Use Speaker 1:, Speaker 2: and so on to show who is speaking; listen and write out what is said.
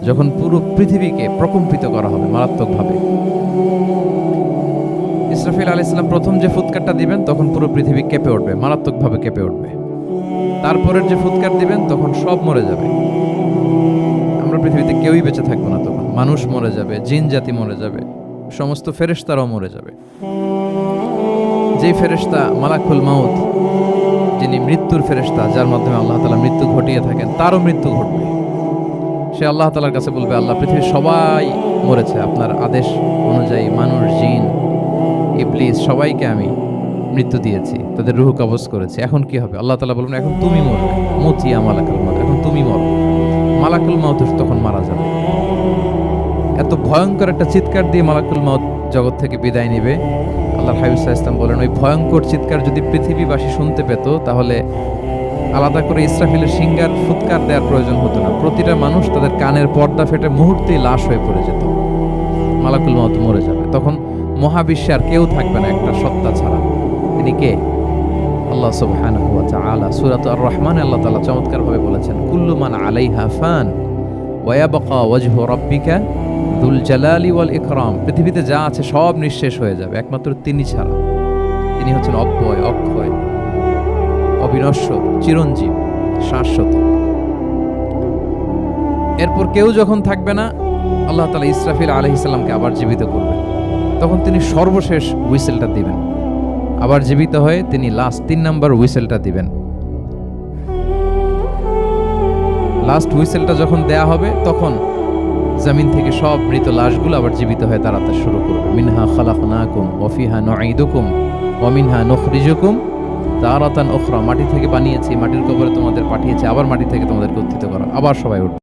Speaker 1: যখন পুরো পৃথিবীকে প্রকম্পিত করা হবে মারাত্মকভাবে। ইসরাফিল আলাইহিস সালাম প্রথম যে ফুৎকারটা দিবেন তখন পুরো পৃথিবী কেঁপে উঠবে, মারাত্মকভাবে কেঁপে উঠবে। তারপরের যে ফুৎকার দিবেন তখন সব মরে যাবে, আমরা পৃথিবীতে কেউই বেঁচে থাকবো না। তখন মানুষ মরে যাবে, জিন জাতি মরে যাবে, সমস্ত ফেরেশতারাও মরে যাবে। যেই ফেরেশতা মালাকুল মাউত, যিনি মৃত্যুর ফেরেশতা, যার মাধ্যমে আল্লাহ তাআলা মৃত্যু ঘটিয়ে থাকেন, তারও মৃত্যু ঘটবে। সে আল্লাহ তাআলার কাছে বলবে, আল্লাহ, পৃথিবীর সবাই মরেছে, আপনার আদেশ অনুযায়ী মানুষ, জিন, ইবলিস সবাইকে আমি মৃত্যু দিয়েছি, তাদের রূহ কবজ করেছি, এখন কি হবে? আল্লাহ তাআলা বলবেন, এখন তুমি মরবে, মতিয়া মালাকুল মাউত, এখন তুমি মরো। মালাকুল মাউত তখন মারা যাবে। এত ভয়ঙ্কর একটা চিৎকার দিয়ে মালাকুল মাউত জগৎ থেকে বিদায় নেবে। আল্লাহর হাবিব সাল্লাল্লাহু আলাইহি ওয়াসাল্লাম বলেন, ওই ভয়ঙ্কর চিৎকার যদি পৃথিবীবাসী শুনতে পেত তাহলে আলাদা করে ইসরাফিলের সিঙ্গার ফুৎকার দেওয়ার প্রয়োজন হতো না। প্রতিটা মানুষ তাদের কানের পর্দা ফেটে মুহূর্তেই লাশ হয়ে পড়ে যেত। মালাকুল মাউত মরে যাবে। তখন মহাবিশ্বে আর কেউ থাকবে না একটা সত্তা ছাড়া। তিনি কে? আল্লাহ সুবহানাহু ওয়া তাআলা। সূরা আর রহমানে আল্লাহ তাআলা চমৎকারভাবে বলেছেন, কুল্লু মান আলাইহা ফান ওয়া ইয়াবকা ওয়াজহু রাব্বিকা যুল জালালি ওয়াল ইকরাম। পৃথিবীতে যা আছে সব নিঃশেষ হয়ে যাবে একমাত্র তিনি ছাড়া। তিনি হচ্ছেন অব্যয়, অক্ষয়, অবিনশ্বর, চিরঞ্জীব, শাশ্বত। এরপর কেউ যখন থাকবে না, আল্লাহ তাআলা ইসরাফিল আলাইহিস সালামকে আবার জীবিত করবেন। তখন তিনি সর্বশেষ হুইসেলটা দিবেন, আবার জীবিত হয়ে তিনি লাস্ট 3 নাম্বার হুইসেলটা দিবেন। লাস্ট হুইসেলটা যখন দেয়া হবে তখন জমিন থেকে সব মৃত লাশগুলো আবার জীবিত হয়ে দাঁড়াতে শুরু করবে। মিনহা খালাকনাকুম ওয়া ফিহা নুঈদুকুম ওয়া মিনহা নুখরিজুকুম তারাতান উখরা। মাটি থেকে বানিয়েছি, মাটির কবরে তোমাদের পাঠিয়েছি, আবার মাটি থেকে তোমাদেরকে উত্থিত করা, আবার সবাই উঠবে।